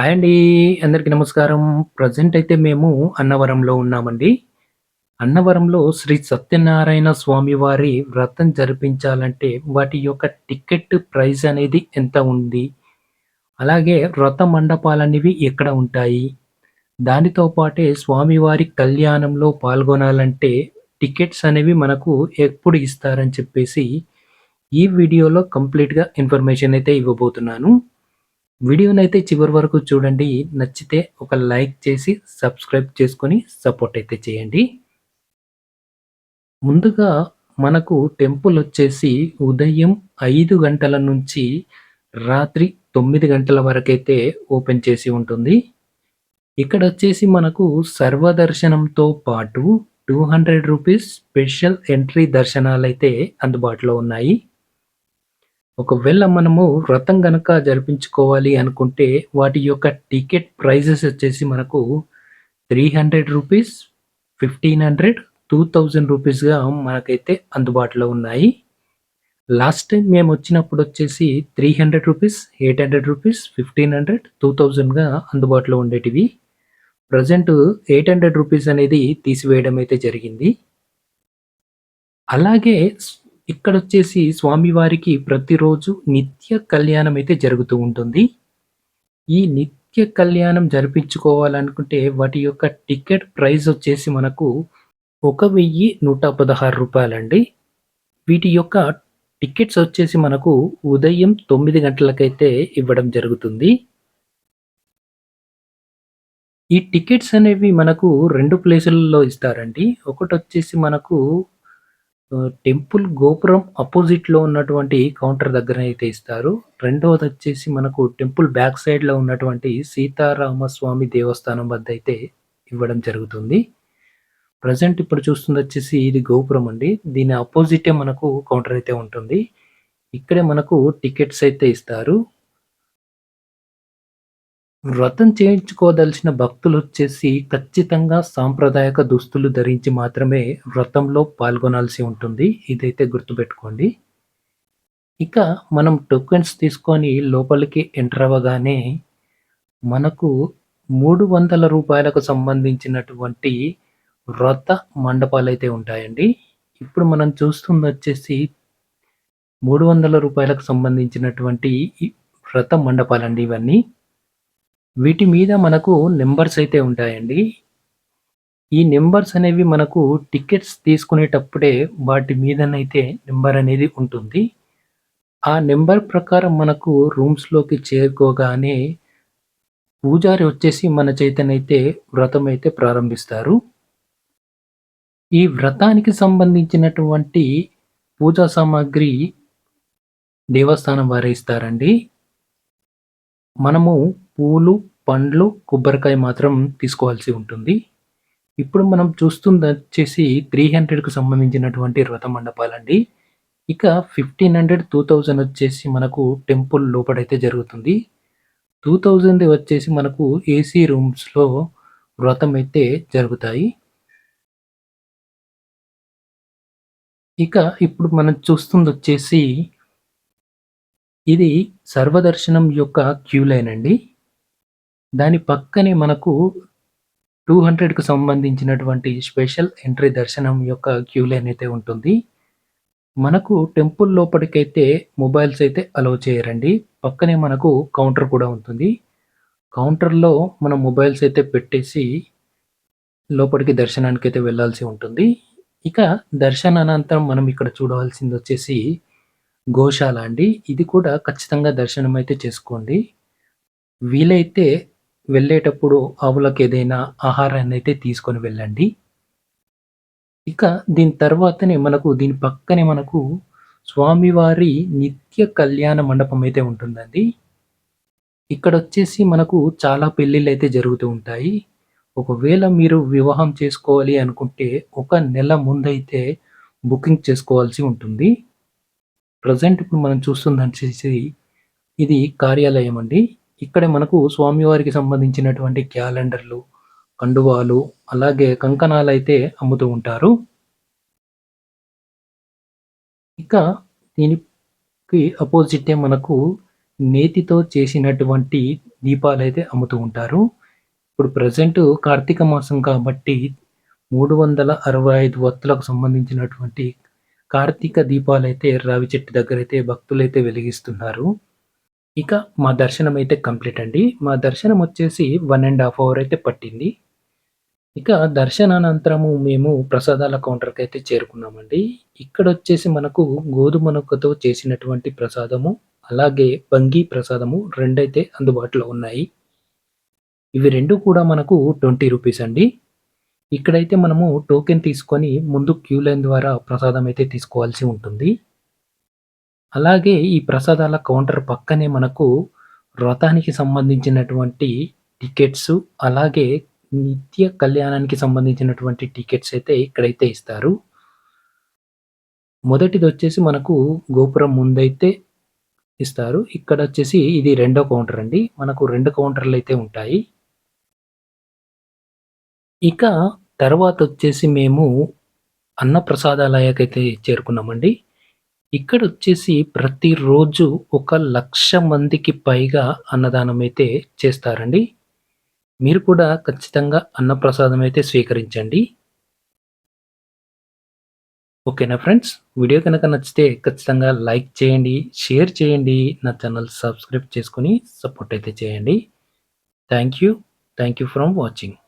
Hi అండి. అందరికీ నమస్కారం. ప్రెజెంట్ అయితే మేము అన్నవరంలో ఉన్నామండి. అన్నవరంలో శ్రీ సత్యనారాయణ స్వామి వారి వ్రతం జరిపించాలంటే వాటి యొక్క టికెట్ ప్రైస్ అనేది ఎంత ఉంది? అలాగే వ్రత మండపాలనేవి ఎక్కడ ఉంటాయి? దానితో పాటే స్వామివారి కళ్యాణంలో పాల్గొనాలంటే టికెట్స్ అనేవి మనకు ఎప్పుడు ఇస్తారని చెప్పేసి ఈ వీడియోలో కంప్లీట్‌గా ఇన్ఫర్మేషన్ అయితే ఇవ్వబోతున్నాను. వీడియోనైతే చివరి వరకు చూడండి. నచ్చితే ఒక లైక్ చేసి, సబ్స్క్రైబ్ చేసుకొని సపోర్ట్ అయితే చేయండి. ముందుగా మనకు టెంపులొచ్చేసి ఉదయం 5 గంటల నుంచి రాత్రి 9 గంటల వరకైతే ఓపెన్ చేసి ఉంటుంది. ఇక్కడొచ్చేసి మనకు సర్వదర్శనంతో పాటు రూ. 200 స్పెషల్ ఎంట్రీ దర్శనాలైతే అందుబాటులో ఉన్నాయి. ఒకవేళ మనము వ్రతం గనక జరిపించుకోవాలి అనుకుంటే, వాటి యొక్క టికెట్ ప్రైజెస్ వచ్చేసి మనకు రూ. 300, 1500, రూ. 2000గా మనకైతే అందుబాటులో ఉన్నాయి. లాస్ట్ టైమ్ మేమొచ్చినప్పుడొచ్చేసి రూ. 300, రూ. 800, 1500, 2000గా అందుబాటులో ఉండేటివి. ప్రెజెంట్ రూ. 800 అనేది తీసివేయడం అయితే జరిగింది. అలాగే ఇక్కడొచ్చేసి స్వామివారికి ప్రతిరోజు నిత్య కళ్యాణం అయితే జరుగుతూ ఉంటుంది. ఈ నిత్య కళ్యాణం జరిపించుకోవాలనుకుంటే వాటి యొక్క టికెట్ ప్రైస్ వచ్చేసి మనకు రూ. 1,116 అండి. వీటి యొక్క టికెట్స్ వచ్చేసి మనకు ఉదయం 9 గంటలకైతే ఇవ్వడం జరుగుతుంది. ఈ టికెట్స్ అనేవి మనకు 2 ప్లేసులలో ఇస్తారండి. ఒకటొచ్చేసి మనకు టెంపుల్ గోపురం అపోజిట్‌లో ఉన్నటువంటి కౌంటర్ దగ్గరనైతే ఇస్తారు. రెండోదొచ్చేసి మనకు టెంపుల్ బ్యాక్ సైడ్‌లో ఉన్నటువంటి సీతారామస్వామి దేవస్థానం వద్దయితే ఇవ్వడం జరుగుతుంది. ప్రెజెంట్ ఇప్పుడు చూస్తుందొచ్చేసి ఇది గోపురం అండి. దీని అపోజిటే మనకు కౌంటర్ అయితే ఉంటుంది. ఇక్కడే మనకు టికెట్స్ అయితే ఇస్తారు. వ్రతం చేయించుకోదలిచిన భక్తులొచ్చేసి ఖచ్చితంగా సాంప్రదాయక దుస్తులు ధరించి మాత్రమే వ్రతంలో పాల్గొనాల్సి ఉంటుంది. ఇదైతే గుర్తుపెట్టుకోండి. ఇక మనం టోకెన్స్ తీసుకొని లోపలికి ఎంటర్ అవ్వగానే మనకు రూ. 300కు సంబంధించినటువంటి వ్రత మండపాలైతే ఉంటాయండి. ఇప్పుడు మనం చూస్తుందొచ్చేసి రూ. 300కు సంబంధించినటువంటి ఈ వ్రత మండపాలండి ఇవన్నీ. వీటి మీద మనకు నంబర్స్ అయితే ఉంటాయండి. ఈ నంబర్స్ అనేవి మనకు టికెట్స్ తీసుకునేటప్పుడే వాటి మీదనైతే నంబర్ అనేది ఉంటుంది. ఆ నంబర్ ప్రకారం మనకు రూమ్స్‌లోకి చేరుకోగానే పూజారి వచ్చేసి మన చేతనైతే వ్రతమైతే ప్రారంభిస్తారు. ఈ వ్రతానికి సంబంధించినటువంటి పూజా సామాగ్రి దేవస్థానం వారే ఇస్తారండి. మనము పూలు, పండ్లు, కొబ్బరికాయ మాత్రం తీసుకోవాల్సి ఉంటుంది. ఇప్పుడు మనం చూస్తుందొచ్చేసి 300కి సంబంధించినటువంటి వ్రత మండపాలండి. ఇక 1500, 2000 వచ్చేసి మనకు టెంపుల్ లోపటైతే జరుగుతుంది. 2000 వచ్చేసి మనకు ఏసీ రూమ్స్‌లో వ్రతమైతే జరుగుతాయి. ఇక ఇప్పుడు మనం చూస్తుందొచ్చేసి ఇది సర్వదర్శనం యొక్క క్యూ లైన్ అండి. దాని పక్కనే మనకు 200కి సంబంధించినటువంటి స్పెషల్ ఎంట్రీ దర్శనం యొక్క క్యూ లైన్ అయితే ఉంటుంది. మనకు టెంపుల్ లోపటికైతే మొబైల్స్ అయితే అలౌ చేయరండి. పక్కనే మనకు కౌంటర్ కూడా ఉంటుంది. కౌంటర్‌లో మన మొబైల్స్ అయితే పెట్టేసి లోపటికి దర్శనానికైతే వెళ్ళాల్సి ఉంటుంది. ఇక దర్శనానంతరం మనం ఇక్కడ చూడవలసిందొచ్చేసి గోశాల అండి. ఇది కూడా ఖచ్చితంగా దర్శనం అయితే చేసుకోండి. వీలైతే వెళ్ళేటప్పుడు ఆవులకేదైనా ఆహారాన్నయితే తీసుకొని వెళ్ళండి. ఇక దీని తర్వాతనే మనకు దీని పక్కనే మనకు స్వామివారి నిత్య కళ్యాణ మండపం అయితే ఉంటుందండి. ఇక్కడొచ్చేసి మనకు చాలా పెళ్ళిళ్ళైతే జరుగుతూ ఉంటాయి. ఒకవేళ మీరు వివాహం చేసుకోవాలి అనుకుంటే ఒక నెల ముందైతే బుకింగ్ చేసుకోవాల్సి ఉంటుంది. ప్రెజెంట్ ఇప్పుడు మనం చూస్తుందొచ్చేసి ఇది కార్యాలయం అండి. ఇక్కడే మనకు స్వామివారికి సంబంధించినటువంటి క్యాలెండర్‌లు, కండువాలు, అలాగే కంకణాలైతే అమ్ముతూ ఉంటారు. ఇక దీనికి అపోజిటే మనకు నేతితో చేసినటువంటి దీపాలైతే అమ్ముతూ ఉంటారు. ఇప్పుడు ప్రెజెంట్ కార్తీక మాసం కాబట్టి 365 వత్తులకు సంబంధించినటువంటి కార్తీక దీపాలైతే రావి చెట్టు దగ్గరైతే భక్తులైతే వెలిగిస్తున్నారు. ఇక మా దర్శనమైతే కంప్లీట్ అండి. మా దర్శనం వచ్చేసి 1 ½ అవర్ అయితే పట్టింది. ఇక దర్శనానంతరము మేము ప్రసాదాల కౌంటర్‌కైతే చేరుకున్నామండి. ఇక్కడొచ్చేసి మనకు గోధుమ నూకతో చేసినటువంటి ప్రసాదము, అలాగే బంగి ప్రసాదము రెండైతే అందుబాటులో ఉన్నాయి. ఇవి 2 కూడా మనకు రూ. 20 అండి. ఇక్కడైతే మనము టోకెన్ తీసుకొని ముందు క్యూ లైన్ ద్వారా ప్రసాదం అయితే తీసుకోవాల్సి ఉంటుంది. అలాగే ఈ ప్రసాదాల కౌంటర్ పక్కనే మనకు వ్రతానికి సంబంధించినటువంటి టికెట్సు, అలాగే నిత్య కళ్యాణానికి సంబంధించినటువంటి టికెట్స్ అయితే ఇక్కడైతే ఇస్తారు. మొదటిదొచ్చేసి మనకు గోపురం ముందైతే ఇస్తారు. ఇక్కడొచ్చేసి ఇది రెండో కౌంటర్ అండి. మనకు 2 కౌంటర్‌లయితే ఉంటాయి. ఇక తర్వాతొచ్చేసి మేము అన్నప్రసాదాలయకైతే చేరుకున్నామండి. ఇక్కడొచ్చేసి ప్రతిరోజు 1,00,000 మందికి పైగా అన్నదానమైతే చేస్తారండి. మీరు కూడా ఖచ్చితంగా అన్నప్రసాదం అయితే స్వీకరించండి. ఓకేనా ఫ్రెండ్స్? వీడియో గనక నచ్చితే ఖచ్చితంగా లైక్ చేయండి, షేర్ చేయండి. నా ఛానల్ సబ్స్క్రైబ్ చేసుకొని సపోర్ట్ అయితే చేయండి. Thank you. Thank you from watching.